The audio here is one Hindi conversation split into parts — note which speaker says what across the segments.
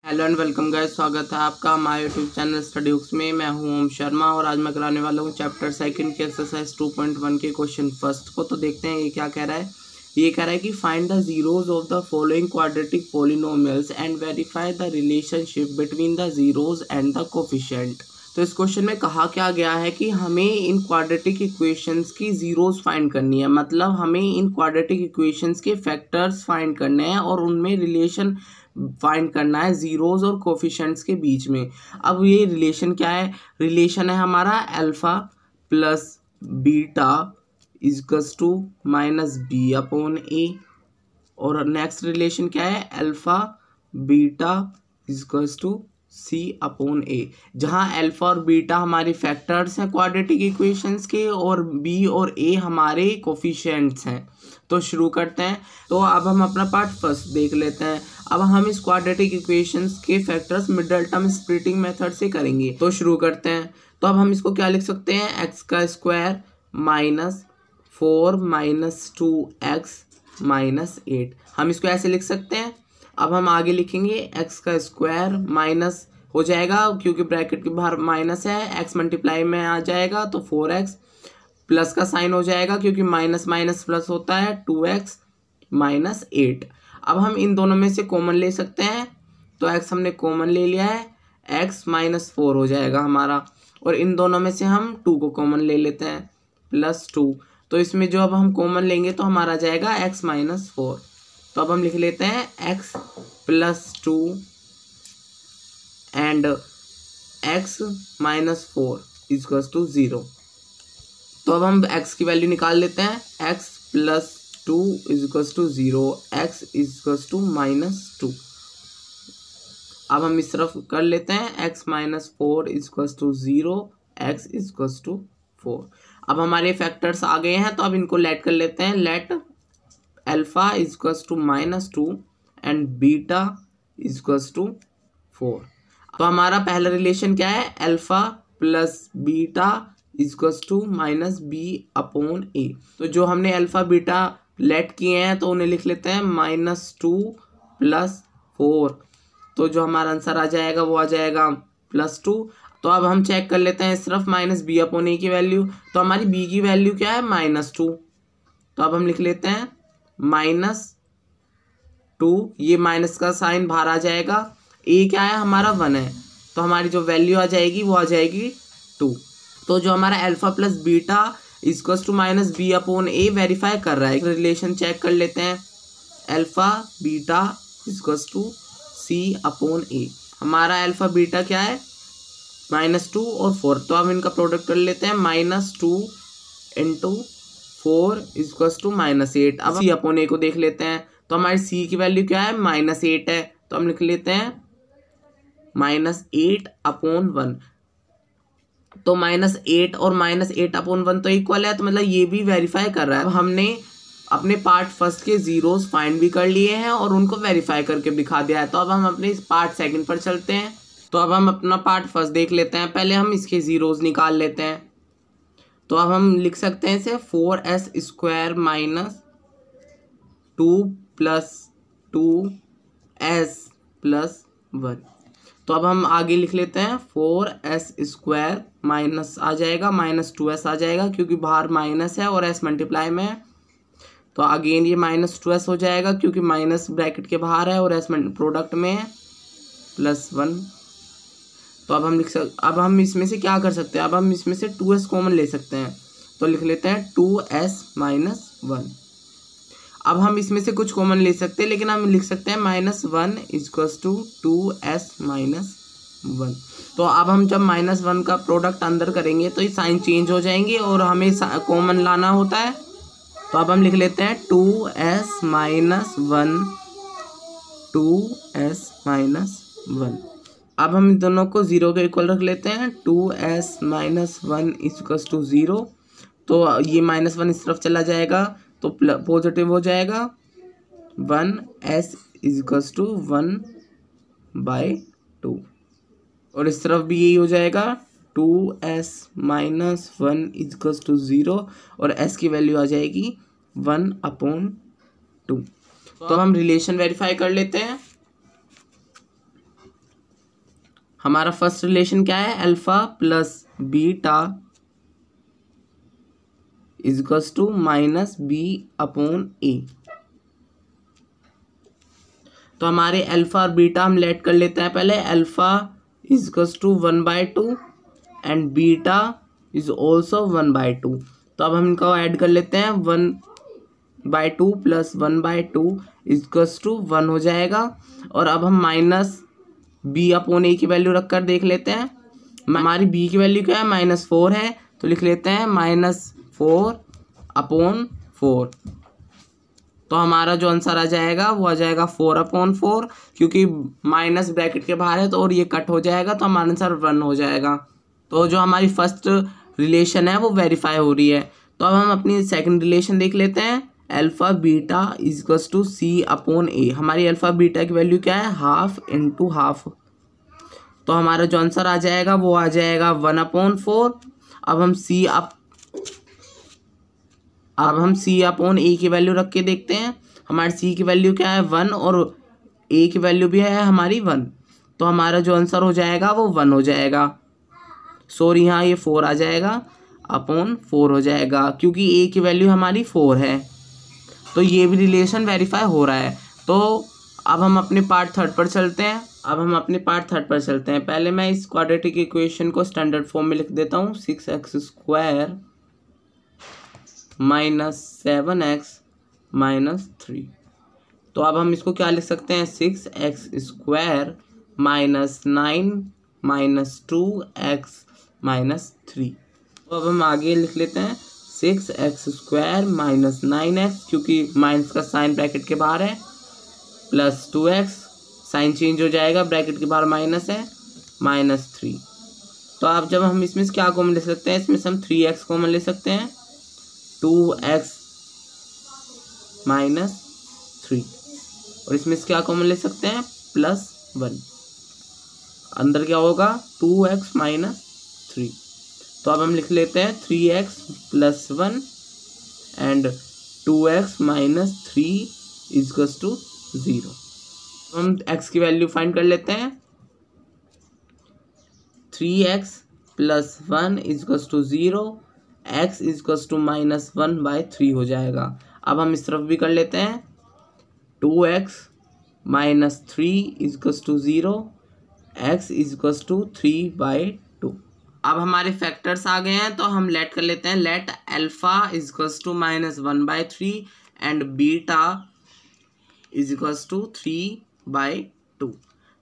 Speaker 1: हेलो एंड वेलकम गाइस, स्वागत है आपका हमारे यूट्यूब चैनल स्टडी बुक्स में। मैं हूं ओम शर्मा और आज मैं कराने वाला हूं चैप्टर सेकंड की एक्सरसाइज 2.1 के क्वेश्चन फर्स्ट को। तो देखते हैं ये क्या कह रहा है। ये कह रहा है कि find the zeros of the following quadratic polynomials and verify the relationship between the zeros and the coefficient. तो इस क्वेश्चन में कहा क्या गया है कि हमें इन क्वाड्रेटिक इक्वेशंस की जीरोज फाइंड करनी है, मतलब हमें इन क्वाड्रेटिक इक्वेशंस के फैक्टर्स फाइंड करने हैं और उनमें रिलेशन फाइंड करना है जीरोज और कोफिशिएंट्स के बीच में। अब ये रिलेशन क्या है? रिलेशन है हमारा अल्फा प्लस बीटा इजकस to minus b upon a. और नेक्स्ट रिलेशन क्या है? अल्फा बीटा इजकस टू सी अपॉन ए, जहाँ अल्फा और बीटा हमारे फैक्टर्स हैं क्वाड्रेटिक इक्वेशंस के और बी और ए हमारे कोफिशिएंट्स हैं। तो शुरू करते हैं। तो अब हम अपना पार्ट फर्स्ट देख लेते हैं। अब हम इस क्वाड्रेटिक इक्वेशंस के factors middle term splitting method से करेंगे। तो शुरू करते हैं। तो अब हम इसको क्या लिख सकते हैं? एक्स का square minus 4 minus 2x minus 8। हम इसको ऐसे लिख सकते हैं। अब हम आगे लिखेंगे एक्स का स्क्वायर माइनस हो जाएगा क्योंकि ब्रैकेट के बाहर माइनस है, एक्स मल्टीप्लाई में आ जाएगा तो 4x प्लस का साइन हो जाएगा क्योंकि माइनस माइनस प्लस होता है 2x माइनस 8। अब हम इन दोनों में से कॉमन ले सकते हैं। तो x हमने कॉमन ले लिया है, x माइनस 4 हो जाएगा हमारा। और इन दोनों में से हम 2 को कॉमन ले लेते हैं प्लस 2। तो इसमें जो अब हम कॉमन लेंगे तो हमारा जाएगा x माइनस 4। तो अब हम लिख लेते हैं x plus 2 and x minus 4 equals to 0। तो अब हम x की वैल्यू निकाल लेते हैं। x plus 2 equals to 0, x equals to minus 2। अब हम इस तरफ कर लेते हैं x minus 4 equals to 0, x equals to 4। अब हमारे फैक्टर्स आ गए हैं तो अब इनको लेट कर लेते हैं। Let alpha equals to minus 2 and beta equals to 4। तो हमारा पहला रिलेशन क्या है? Alpha plus beta equals to minus b upon a. तो जो हमने अल्फा बीटा लेट किए हैं तो उन्हें लिख लेते हैं माइनस 2 प्लस 4। तो जो हमारा आंसर आ जाएगा वो आ जाएगा प्लस 2। तो अब हम चेक कर लेते हैं सिर्फ माइनस बी अपॉन ए की वैल्यू। तो हमारी बी की वैल्यू क्या है? माइनस 2। तो अब हम लिख लेते हैं माइनस 2, ये माइनस का साइन बाहर आ जाएगा। ए क्या है? हमारा 1 है। तो हमारी जो वैल्यू आ जाएगी वो आ जाएगी 2। तो जो हमारा alpha plus beta equals to minus b upon a verify कर रहा है। रिलेशन चेक कर लेते हैं। Alpha beta equals to c upon a. हमारा अल्फा बीटा क्या है? माइनस 2 और 4। तो हम इनका प्रोडक्ट कर लेते हैं। Minus 2 into 4 equals to minus 8। अब सी अपॉन ए को देख लेते हैं। तो हमारी सी की वैल्यू क्या है? माइनस 8 है। तो हम लिख लेते हैं माइनस 8 अपॉन 1। तो माइनस 8 और माइनस 8 अपॉन 1 तो इक्वल है, तो मतलब ये भी वेरीफाई कर रहा है। अब हमने अपने पार्ट फर्स्ट के जीरोस फाइंड भी कर लिए हैं और उनको वेरीफाई करके दिखा दिया है। तो अब हम अपने पार्ट सेकंड पर चलते हैं। तो अब हम अपना पार्ट फर्स्ट देख लेते हैं। पहले हम इसके जीरोस निकाल लेते हैं। तो अब हम लिख सकते हैं इसे 4s square minus 2 plus 2s plus 1। तो अब हम आगे लिख लेते हैं 4s स्क्वायर माइनस आ जाएगा माइनस 2s आ जाएगा क्योंकि बाहर माइनस है और s मल्टीप्लाई में है। तो अगेन ये माइनस 2s हो जाएगा क्योंकि माइनस ब्रैकेट के बाहर है और s प्रोडक्ट में है प्लस 1। तो अब हम इसमें से क्या कर सकते हैं? अब हम इसमें से 2s कॉमन ले सकते हैं। तो लिख लेते हैं 2s माइनस 1। अब हम इसमें से कुछ कॉमन ले सकते हैं लेकिन हम लिख सकते हैं minus 1 equals to 2s minus 1। तो अब हम जब माइनस 1 का प्रोडक्ट अंदर करेंगे तो ये साइन चेंज हो जाएंगे और हमें कॉमन लाना होता है। तो अब हम लिख लेते हैं 2s माइनस 1, 2s माइनस 1। अब हम इन दोनों को 0 के इक्वल रख लेते हैं। 2s minus 1 equals to 0। तो ये माइनस 1 इस तरफ चला जाएगा तो पॉजिटिव हो जाएगा। 1s equals to 1/2। और इस तरफ भी यही हो जाएगा। 2s माइनस 1 इक्वल्स टू 0 और s की वैल्यू आ जाएगी 1/2। तो हम रिलेशन वेरीफाई कर लेते हैं। हमारा फर्स्ट रिलेशन क्या है, alpha plus beta equals to minus b upon a. तो हमारे अल्फा और बीटा हम लेट कर लेते हैं पहले। Alpha equals to 1/2 and beta is also 1/2। तो अब हम इनको ऐड कर लेते हैं। 1/2 प्लस 1/2 इजकल्स टू 1 हो जाएगा। और अब हम माइनस बी अपॉन ए की वैल्यू रख कर देख लेते हैं। हमारी बी की वैल्यू क्या है, -4 है। तो लिख लेते हैं -4 अपॉन 4। तो हमारा जो आंसर आ जाएगा वो आ जाएगा 4/4, क्योंकि माइनस ब्रैकेट के बाहर है तो और ये कट हो जाएगा तो हमारा आंसर 1 हो जाएगा। तो जो हमारी फर्स्ट रिलेशन है वो वेरीफाई हो रही है। तो अब हम अपनी सेकंड रिलेशन देख लेते हैं। Alpha beta equals to c upon a. हमारी अल्फा बीटा की वैल्यू क्या है, 1/2 × 1/2। तो हमारा जो आंसर आ जाएगा वो आ जाएगा 1/4। अब हम सी अपॉन ए की वैल्यू रख के देखते हैं। हमारी सी की वैल्यू क्या है, 1, और ए की वैल्यू भी है हमारी 1। तो हमारा जो आंसर हो जाएगा वो 1 हो जाएगा। सॉरी, यहाँ ये 4 आ जाएगा, अपॉन 4 हो जाएगा, क्योंकि ए की वैल्यू हमारी 4 है। तो ये भी रिलेशन वेरीफाई हो रहा है। तो अब हम अपने पार्ट थर्ड पर चलते हैं। पहले मैं इस क्वाड्रेटिक इक्वेशन को स्टैंडर्ड फॉर्म में लिख देता हूँ। 6x² - 7x - 3। तो अब हम इसको क्या लिख सकते हैं, 6x² - 9 - 2x - 3। तो अब हम आगे लिख लेते हैं 6x² - 9x, क्योंकि माइनस का साइन ब्रैकेट के बाहर है, प्लस 2x, साइन चेंज हो जाएगा, ब्रैकेट के बाहर माइनस है, -3। तो अब जब हम इसमें से क्या कॉमन ले सकते हैं, इसमें से हम 3x कॉमन ले सकते हैं, 2x - 3। और इसमें से क्या कॉमन ले सकते हैं, +1। अंदर क्या होगा, 2x - 3। तो अब हम लिख लेते हैं 3x + 1 and 2x - 3 equals to 0। हम x की वैल्यू फाइंड कर लेते हैं। 3x + 1 equals to 0, x equals to -1/3 हो जाएगा। अब हम इस तरफ भी कर लेते हैं। 2x - 3 equals to 0, x equals to 3/2। अब हमारे फैक्टर्स आ गए हैं, तो हम लेट कर लेते हैं। Let alpha equals to -1/3 and beta equals to 3/2।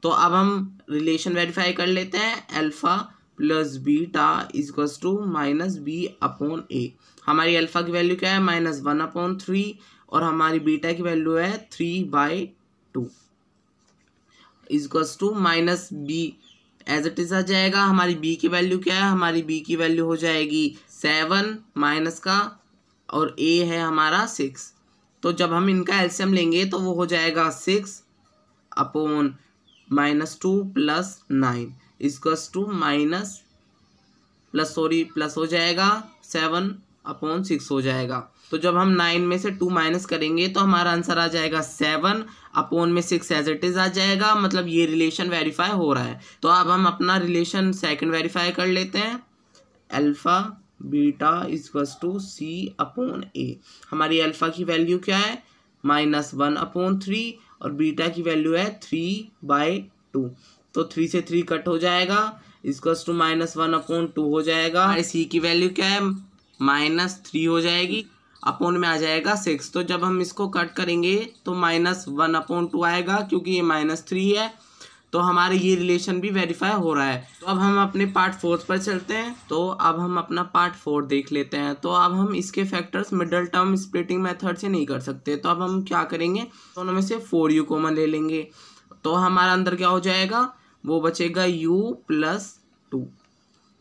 Speaker 1: तो अब हम रिलेशन वेरीफाई कर लेते हैं। Alpha plus beta equals to -b/a। हमारी अल्फा की वैल्यू क्या है, -1/3, और हमारी बीटा की वैल्यू है 3/2 equals to -b as it is आ जाएगा। हमारी b की वैल्यू क्या है, हमारी b की वैल्यू हो जाएगी 7 माइनस का, और a है हमारा 6। तो जब हम इनका एलसीएम लेंगे तो वो हो जाएगा 6 अपॉन -2 + 9 इजकल्स टू प्लस हो जाएगा 7/6 हो जाएगा। तो जब हम 9 में से 2 माइनस करेंगे तो हमारा आंसर आ जाएगा 7 अपॉन में 6 एज इट इज आ जाएगा। मतलब ये रिलेशन वेरीफाई हो रहा है। तो अब हम अपना रिलेशन सेकंड वेरीफाई कर लेते हैं। Alpha beta equals to c/a। हमारी अल्फा की वैल्यू क्या है, -1/3, और बीटा की वैल्यू है 3/2। तो 3 से 3 कट हो जाएगा, इजकल्स टू -1/2 हो जाएगा। हमारी सी की वैल्यू क्या है, -3 हो जाएगी, अपॉन में आ जाएगा 6। तो जब हम इसको कट करेंगे तो -1/2 आएगा, क्योंकि ये -3 है। तो हमारे ये रिलेशन भी वेरीफाई हो रहा है। तो अब हम अपने पार्ट 4 पर चलते हैं। तो अब हम अपना पार्ट 4 देख लेते हैं। तो अब हम इसके factors middle term splitting method से नहीं कर सकते। तो अब हम क्या करेंगे, दोनों में से 4u कॉमन ले लेंगे। तो हमारा अंदर क्या हो जाएगा, वो बचेगा u + 2।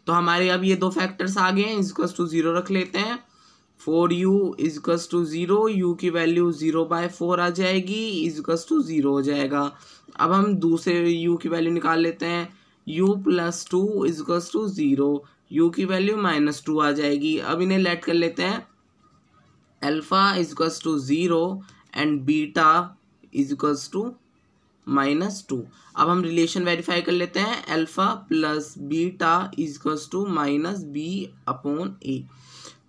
Speaker 1: तो हमारे अब ये दो फैक्टर्स आ गए हैं, इजकल्स टू 0 रख लेते हैं। 4u इजकल्स टू 0, u की वैल्यू 0/4 आ जाएगी, इजकल्स टू 0 हो जाएगा। अब हम दूसरे u की वैल्यू निकाल लेते हैं। u + 2 इजकल्स टू 0, u की वैल्यू -2 आ जाएगी। अब इन्हें लेट कर लेते हैं। Alpha equals to 0 and beta equals to -2। अब हम रिलेशन वेरीफाई कर लेते हैं, alpha plus beta equals to -b/a।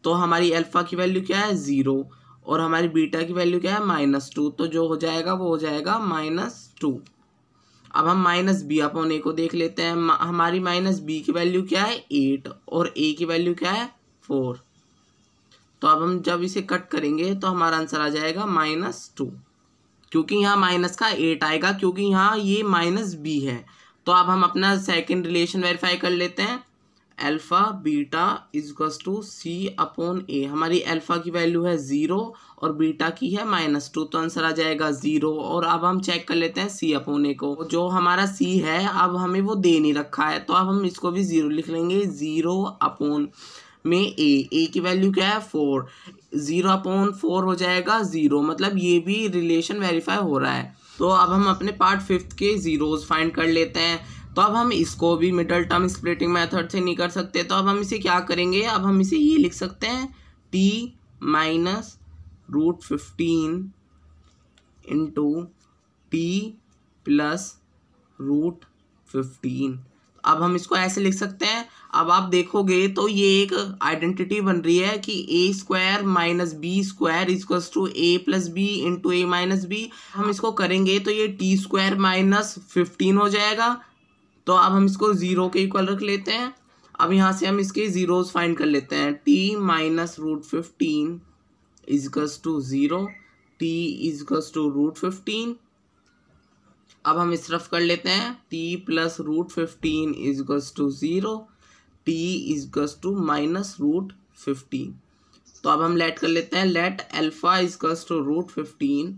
Speaker 1: तो हमारी अल्फा की वैल्यू क्या है 0 और हमारी बीटा की वैल्यू क्या है -2, तो जो हो जाएगा वो हो जाएगा -2। अब हम -b/a को देख लेते हैं। हमारी -b की वैल्यू क्या है 8 और a की वैल्यू क्या है 4। तो अब हम जब इसे कट करेंगे तो हमारा आंसर आ जाएगा -2, क्योंकि यहाँ माइनस का 8 आएगा, क्योंकि यहाँ ये -b है। तो अब हम अपना सेकंड रिलेशन वेरीफाई कर लेते हैं, alpha beta equals to c/a। हमारी अल्फा की वैल्यू है 0 और बीटा की है -2, तो आंसर आ जाएगा 0। और अब हम चेक कर लेते हैं c/a को, जो हमारा c है अब हमें वो दे नहीं रखा है, तो अब हम इसको भी 0 लिख लेंगे। 0 में a की वैल्यू क्या है 4, 0/4 हो जाएगा 0, मतलब ये भी रिलेशन वेरीफाई हो रहा है। तो अब हम अपने पार्ट 5 के जीरोस फाइंड कर लेते हैं। तो अब हम इसको भी मिडल टर्म स्प्लिटिंग मेथड से नहीं कर सकते, तो अब हम इसे क्या करेंगे, अब हम इसे ये लिख सकते हैं t minus √15 into t plus √15। अब हम इसको ऐसे लिख सकते हैं। अब आप देखोगे तो ये एक आइडेंटिटी बन रही है कि a² minus b² equals to a plus B into a minus B. हम इसको करेंगे तो ये t² माइनस 15 हो जाएगा। तो अब हम इसको 0 के इक्वल रख लेते हैं। अब यहाँ से हम इसके जीरोस फाइंड कर लेते हैं। t minus √15 equals to 0, t equals to √15। अब हम इस तरफ कर लेते हैं, t plus √15 equals to 0, t equals to minus √15। तो अब हम लेट कर लेते हैं, let alpha equals to √15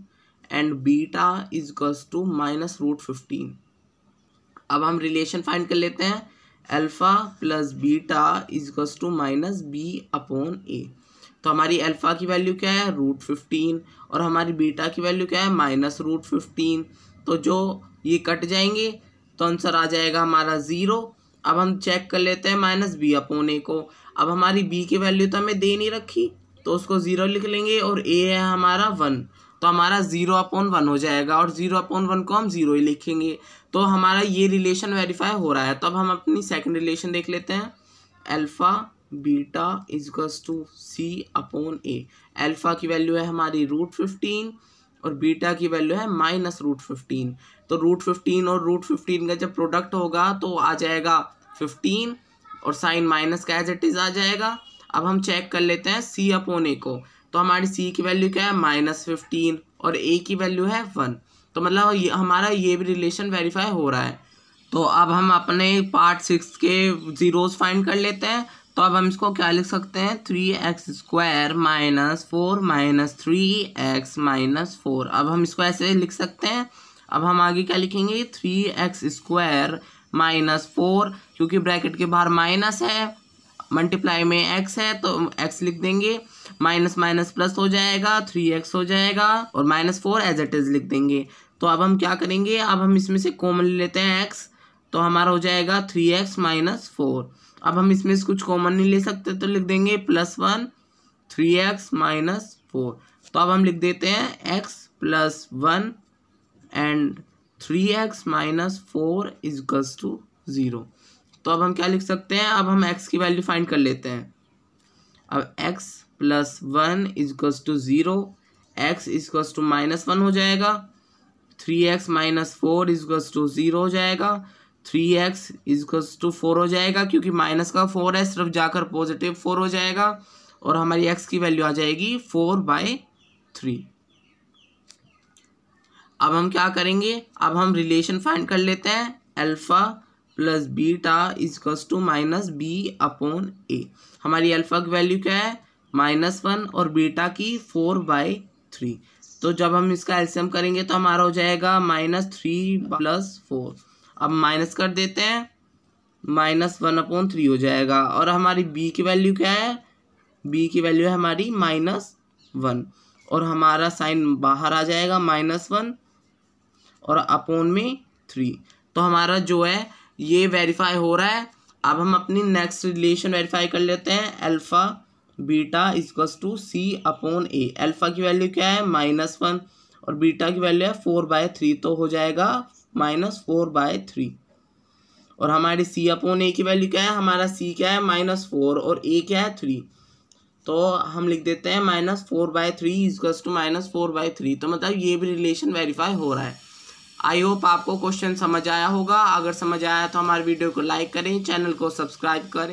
Speaker 1: and beta equals to minus √15। अब हम रिलेशन फाइंड कर लेते हैं, alpha plus beta equals to -b/a। तो हमारी अल्फा की वैल्यू क्या है √15 और हमारी बीटा की वैल्यू क्या है -√15। तो जो ये कट जाएंगे तो आंसर आ जाएगा हमारा 0। अब हम चेक कर लेते हैं -b/a को। अब हमारी b की वैल्यू तो हमें दे नहीं रखी, तो उसको 0 लिख लेंगे और a है हमारा 1, तो हमारा 0/1 हो जाएगा और 0/1 को हम 0 ही लिखेंगे। तो हमारा ये रिलेशन वेरीफाई हो रहा है। तो अब हम अपनी सेकंड रिलेशन देख लेते हैं, alpha beta equals to c/a। Alpha की वैल्यू है हमारी √15 और बीटा की वैल्यू है -√15। तो √15 और √15 का जब प्रोडक्ट होगा तो आ जाएगा 15 और साइन माइनस का एज इट इज आ जाएगा। अब हम चेक कर लेते हैं c/a को। तो हमारी c की वैल्यू क्या है -15 और a की वैल्यू है 1, तो मतलब हमारा ये भी रिलेशन वेरीफाई हो रहा है। तो अब हम अपने पार्ट 6 के जीरोस फाइंड कर लेते हैं। तो अब हम इसको क्या लिख सकते हैं, 3x² minus 4 minus 3x minus 4। अब हम इसको ऐसे लिख सकते हैं। अब हम आगे क्या लिखेंगे, 3x² माइनस 4, क्योंकि ब्रैकेट के बाहर माइनस है, मल्टीप्लाई में x है तो x लिख देंगे, माइनस माइनस प्लस हो जाएगा, 3x हो जाएगा और -4 एज इट इज लिख देंगे। तो अब हम क्या करेंगे, अब हम इसमें से कॉमन ले लेते हैं x, तो हमारा हो जाएगा 3x माइनस 4। अब हम इसमें से कुछ कॉमन नहीं ले सकते तो लिख देंगे +1 3x माइनस 4। तो अब हम लिख देते हैं x plus 1 and 3x minus 4 equals to 0। तो अब हम क्या लिख सकते हैं, अब हम x की वैल्यू फाइंड कर लेते हैं। अब x plus 1 equals to 0, x equals to -1 हो जाएगा, 3x माइनस 4 इक्वल्स टू 0 हो जाएगा, 3x इक्वल्स टू 4 हो जाएगा, क्योंकि माइनस का 4 है सिर्फ जाकर पॉजिटिव 4 हो जाएगा और हमारी x की वैल्यू आ जाएगी 4/3। अब हम क्या करेंगे, अब हम रिलेशन फाइंड कर लेते हैं, alpha plus beta equals to -b/a। हमारी अल्फा की वैल्यू क्या है -1 और बीटा की 4/3। तो जब हम इसका एलसीएम करेंगे तो हमारा हो जाएगा -3 + 4। अब माइनस कर देते हैं, -1/3 हो जाएगा और हमारी b की वैल्यू क्या है, b की वैल्यू है हमारी -1 और हमारा साइन बाहर आ जाएगा -1 और अपॉन में 3। तो हमारा जो है ये वेरीफाई हो रहा है। अब हम अपनी नेक्स्ट रिलेशन वेरीफाई कर लेते हैं, alpha beta equals to c/a। Alpha की वैल्यू क्या है -1 और बीटा की वैल्यू है 4/3, तो हो जाएगा -4/3। और हमारी C/A की वैल्यू क्या है, हमारा C क्या है -4 और A क्या है 3, तो हम लिख देते हैं -4/3 इक्वल्स टू -4/3। तो मतलब ये भी रिलेशन वेरीफाई हो रहा है। आई होप आपको क्वेश्चन समझ आया होगा। अगर समझ आया तो हमारे वीडियो को लाइक करें, चैनल को सब्सक्राइब करें।